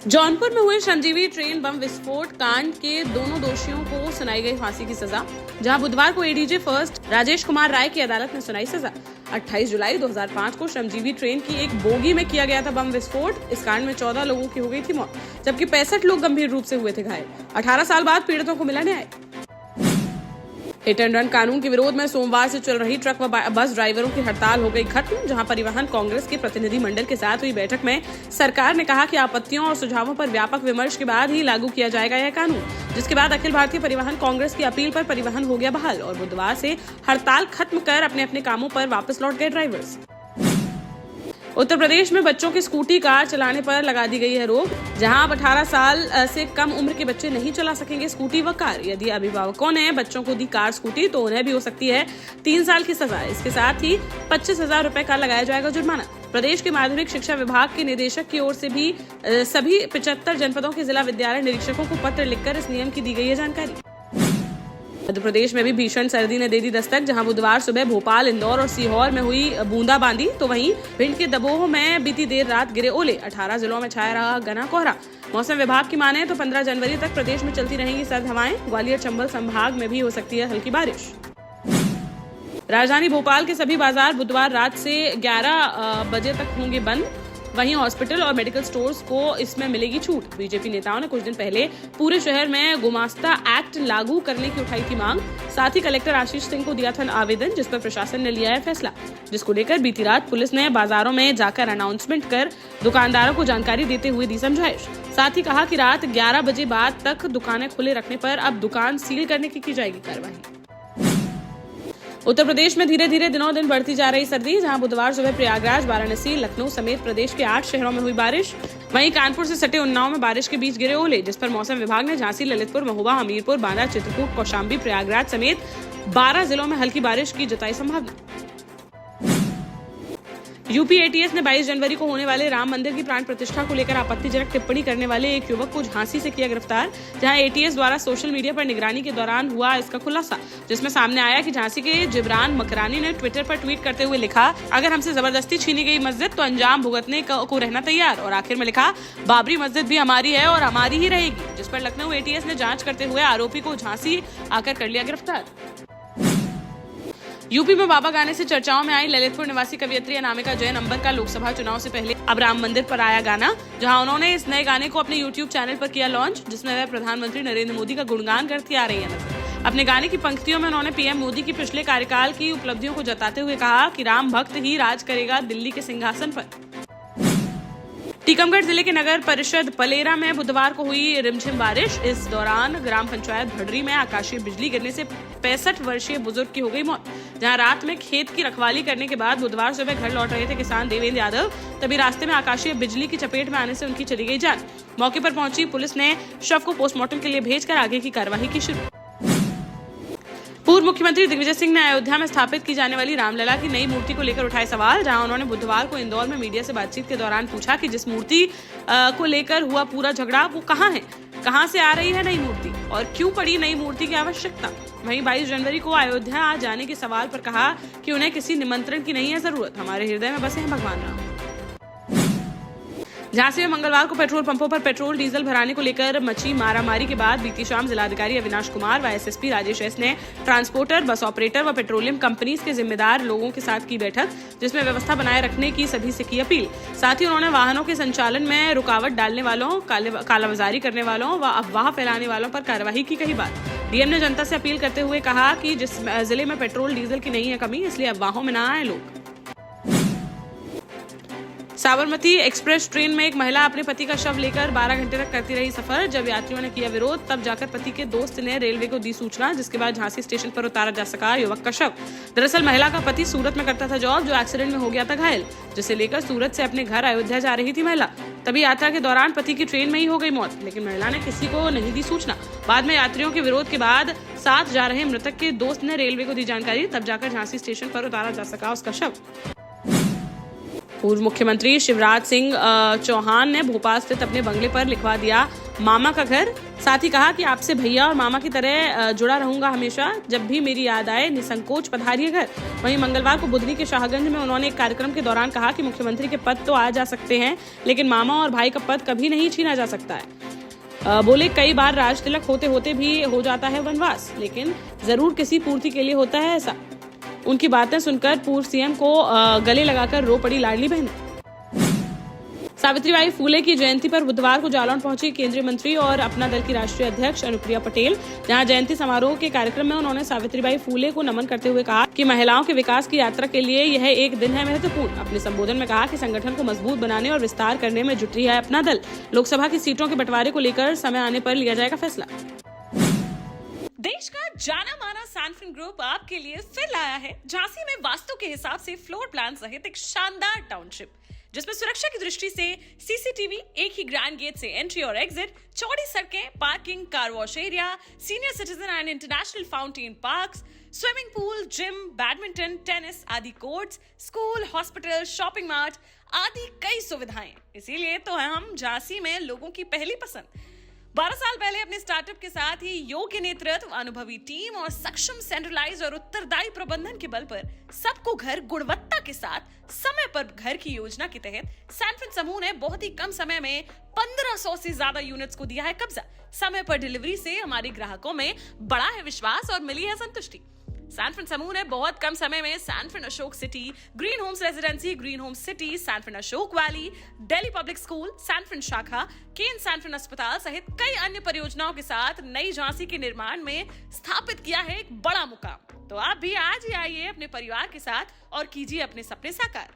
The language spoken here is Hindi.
जौनपुर में हुए संजीवी ट्रेन बम विस्फोट कांड के दोनों दोषियों को सुनाई गई फांसी की सजा। जहां बुधवार को एडीजे फर्स्ट राजेश कुमार राय की अदालत ने सुनाई सजा। 28 जुलाई 2005 को श्रमजीवी ट्रेन की एक बोगी में किया गया था बम विस्फोट। इस कांड में 14 लोगों की हो गई थी मौत, जबकि 65 लोग गंभीर रूप से हुए थे घायल। 18 साल बाद पीड़ितों को मिला न्याय। हिट एंड रन कानून के विरोध में सोमवार से चल रही ट्रक व बस ड्राइवरों की हड़ताल हो गई खत्म। जहां परिवहन कांग्रेस के प्रतिनिधि मंडल के साथ हुई बैठक में सरकार ने कहा कि आपत्तियों और सुझावों पर व्यापक विमर्श के बाद ही लागू किया जाएगा यह कानून, जिसके बाद अखिल भारतीय परिवहन कांग्रेस की अपील पर परिवहन हो गया बहाल और बुधवार से हड़ताल खत्म कर अपने अपने कामों पर वापस लौट गए ड्राइवर्स। उत्तर प्रदेश में बच्चों की स्कूटी कार चलाने पर लगा दी गई है रोक। जहां अब 18 साल से कम उम्र के बच्चे नहीं चला सकेंगे स्कूटी व कार। यदि अभिभावकों ने बच्चों को दी कार स्कूटी तो उन्हें भी हो सकती है 3 साल की सजा। इसके साथ ही 25,000 रुपए का लगाया जाएगा जुर्माना। प्रदेश के माध्यमिक शिक्षा विभाग के निदेशक की ओर से भी सभी 75 जनपदों के जिला विद्यालय निरीक्षकों को पत्र लिखकर इस नियम की दी गई है जानकारी। मध्य प्रदेश में भी भीषण सर्दी ने दे दी दस्तक। जहां बुधवार सुबह भोपाल, इंदौर और सीहोर में हुई बूंदाबांदी तो वहीं भिंड के दबोह में बीती देर रात गिरे ओले। 18 जिलों में छाया रहा घना कोहरा। मौसम विभाग की माने तो 15 जनवरी तक प्रदेश में चलती रहेंगी सर्द हवाएं। ग्वालियर चंबल संभाग में भी हो सकती है हल्की बारिश। राजधानी भोपाल के सभी बाजार बुधवार रात से 11 बजे तक होंगे बंद। वहीं हॉस्पिटल और मेडिकल स्टोर्स को इसमें मिलेगी छूट। बीजेपी नेताओं ने कुछ दिन पहले पूरे शहर में गुमास्ता एक्ट लागू करने की उठाई थी मांग। साथ ही कलेक्टर आशीष सिंह को दिया था आवेदन, जिस पर प्रशासन ने लिया है फैसला, जिसको लेकर बीती रात पुलिस ने बाजारों में जाकर अनाउंसमेंट कर दुकानदारों को जानकारी देते हुए दी समझाइश। साथ ही कहा कि रात 11 बजे बाद तक दुकानें खुले रखने पर अब दुकान सील करने की जाएगी कार्रवाई। उत्तर प्रदेश में धीरे धीरे दिनों दिन बढ़ती जा रही सर्दी। जहां बुधवार सुबह प्रयागराज, वाराणसी, लखनऊ समेत प्रदेश के 8 शहरों में हुई बारिश। वहीं कानपुर से सटे उन्नाव में बारिश के बीच गिरे ओले, जिस पर मौसम विभाग ने झांसी, ललितपुर, महोबा, हमीरपुर, बांदा, चित्रकूट, कौशाम्बी, प्रयागराज समेत 12 जिलों में हल्की बारिश की जताई संभावना। यूपी एटीएस ने 22 जनवरी को होने वाले राम मंदिर की प्राण प्रतिष्ठा को लेकर आपत्तिजनक टिप्पणी करने वाले एक युवक को झांसी से किया गिरफ्तार। जहां एटीएस द्वारा सोशल मीडिया पर निगरानी के दौरान हुआ इसका खुलासा, जिसमें सामने आया कि झांसी के जिब्रान मकरानी ने ट्विटर पर ट्वीट करते हुए लिखा, अगर हमसे जबरदस्ती छीनी गई मस्जिद तो अंजाम भुगतने को रहना तैयार। और आखिर में लिखा, बाबरी मस्जिद भी हमारी है और हमारी ही रहेगी। जिस पर लखनऊ एटीएस ने जांच करते हुए आरोपी को झांसी आकर कर लिया गिरफ्तार। यूपी में बाबा गाने से चर्चाओं में आई ललितपुर निवासी कवियत्री अनामिका जैन अंबर का लोकसभा चुनाव से पहले अब राम मंदिर पर आया गाना। जहां उन्होंने इस नए गाने को अपने यूट्यूब चैनल पर किया लॉन्च, जिसमें वह प्रधानमंत्री नरेंद्र मोदी का गुणगान करती आ रही है नजर। अपने गाने की पंक्तियों में उन्होंने पीएम मोदी की पिछले कार्यकाल की उपलब्धियों को जताते हुए कहा कि राम भक्त ही राज करेगा दिल्ली के सिंहासन पर। टीकमगढ़ जिले के नगर परिषद पलेरा में बुधवार को हुई रिमझिम बारिश। इस दौरान ग्राम पंचायत भडरी में आकाशीय बिजली गिरने से 65 वर्षीय बुजुर्ग की हो गई मौत। जहां रात में खेत की रखवाली करने के बाद बुधवार सुबह घर लौट रहे थे किसान देवेंद्र यादव, तभी रास्ते में आकाशीय बिजली की चपेट में आने से उनकी चली गई जान। मौके पर पहुंची पुलिस ने शव को पोस्टमार्टम के लिए भेजकर आगे की कार्यवाही की शुरू। पूर्व मुख्यमंत्री दिग्विजय सिंह ने अयोध्या में स्थापित की जाने वाली रामलला की नई मूर्ति को लेकर उठाए सवाल। जहां उन्होंने बुधवार को इंदौर में मीडिया से बातचीत के दौरान पूछा कि जिस मूर्ति को लेकर हुआ पूरा झगड़ा वो कहां है, कहां से आ रही है नई मूर्ति और क्यों पड़ी नई मूर्ति की आवश्यकता। वहीं 22 जनवरी को अयोध्या आ जाने के सवाल पर कहा कि उन्हें किसी निमंत्रण की नहीं है जरूरत, हमारे हृदय में बसे हैं भगवान राम। झांसी में मंगलवार को पेट्रोल पंपों पर पेट्रोल डीजल भराने को लेकर मची मारामारी के बाद बीती शाम जिलाधिकारी अविनाश कुमार व एसएसपी राजेश एस ने ट्रांसपोर्टर, बस ऑपरेटर व पेट्रोलियम कंपनीज के जिम्मेदार लोगों के साथ की बैठक, जिसमें व्यवस्था बनाए रखने की सभी से की अपील। साथ ही उन्होंने वाहनों के संचालन में रुकावट डालने वालों, कालाबाजारी करने वालों व अफवाह फैलाने वालों पर कार्रवाई की कही बात। डीएम ने जनता से अपील करते हुए कहा कि जिस जिले में पेट्रोल डीजल की नहीं है कमी, इसलिए अफवाहों में न आए लोग। साबरमती एक्सप्रेस ट्रेन में एक महिला अपने पति का शव लेकर 12 घंटे तक करती रही सफर। जब यात्रियों ने किया विरोध, तब जाकर पति के दोस्त ने रेलवे को दी सूचना, जिसके बाद झांसी स्टेशन पर उतारा जा सका युवक का शव। दरअसल महिला का पति सूरत में करता था जॉब, जो एक्सीडेंट में हो गया था घायल, जिसे लेकर सूरत से अपने घर अयोध्या जा रही थी महिला। तभी यात्रा के दौरान पति की ट्रेन में ही हो गई मौत, लेकिन महिला ने किसी को नहीं दी सूचना। बाद में यात्रियों के विरोध के बाद साथ जा रहे मृतक के दोस्त ने रेलवे को दी जानकारी, तब जाकर झांसी स्टेशन पर उतारा जा सका उसका शव। पूर्व मुख्यमंत्री शिवराज सिंह चौहान ने भोपाल स्थित अपने बंगले पर लिखवा दिया मामा का घर। साथ ही कहा कि आपसे भैया और मामा की तरह जुड़ा रहूंगा हमेशा, जब भी मेरी याद आए निसंकोच पधारिए घर। वहीं मंगलवार को बुधनी के शाहगंज में उन्होंने एक कार्यक्रम के दौरान कहा कि मुख्यमंत्री के पद तो आ जा सकते हैं, लेकिन मामा और भाई का पद कभी नहीं छीना जा सकता है। बोले कई बार राज तिलक होते होते भी हो जाता है वनवास, लेकिन जरूर किसी पूर्ति के लिए होता है ऐसा। उनकी बातें सुनकर पूर्व सीएम को गले लगाकर रो पड़ी लाडली बहन। सावित्रीबाई फूले की जयंती पर बुधवार को जालौन पहुंची केंद्रीय मंत्री और अपना दल की राष्ट्रीय अध्यक्ष अनुप्रिया पटेल। जहां जयंती समारोह के कार्यक्रम में उन्होंने सावित्रीबाई फूले को नमन करते हुए कहा कि महिलाओं के विकास की यात्रा के लिए यह एक दिन है महत्वपूर्ण। अपने संबोधन में कहा कि संगठन को मजबूत बनाने और विस्तार करने में जुटी है अपना दल। लोकसभा की सीटों के बंटवारे को लेकर समय आने पर लिया जाएगा फैसला। देश का जाना माना सैनफिन ग्रुप आपके लिए फिर लाया है झांसी में वास्तु के हिसाब से फ्लोर प्लान सहित एक शानदार टाउनशिप, जिसमें सुरक्षा की दृष्टि से सीसीटीवी, एक ही ग्रैंड गेट से एंट्री और एग्जिट, चौड़ी सड़कें, parking, car wash area, senior citizen and international fountain parks, swimming pool, gym, badminton, tennis आदि courts, school, hospital, shopping mart आदि कई सुविधाएं। इसीलिए तो हम झांसी में लोगों की पहली पसंद। 12 साल पहले अपने स्टार्टअप के साथ ही योग्य नेतृत्व, अनुभवी टीम और सक्षम सेंट्रलाइज और उत्तरदायी प्रबंधन के बल पर सबको घर गुणवत्ता के साथ समय पर घर की योजना के तहत सैनफिन समूह ने बहुत ही कम समय में 1500 से ज्यादा यूनिट्स को दिया है कब्जा। समय पर डिलीवरी से हमारे ग्राहकों में बड़ा है विश्वास और मिली है संतुष्टि। सैनफिन समूह ने बहुत कम समय में Sanfin Ashok city, green homes residency, green homes city, Sanfin Ashok valley, Delhi public school, Sanfin शाखा, केन सैनफिन अस्पताल सहित कई अन्य परियोजनाओं के साथ नई झांसी के निर्माण में स्थापित किया है एक बड़ा मुकाम। तो आप भी आज ही आइए अपने परिवार के साथ और कीजिए अपने सपने साकार।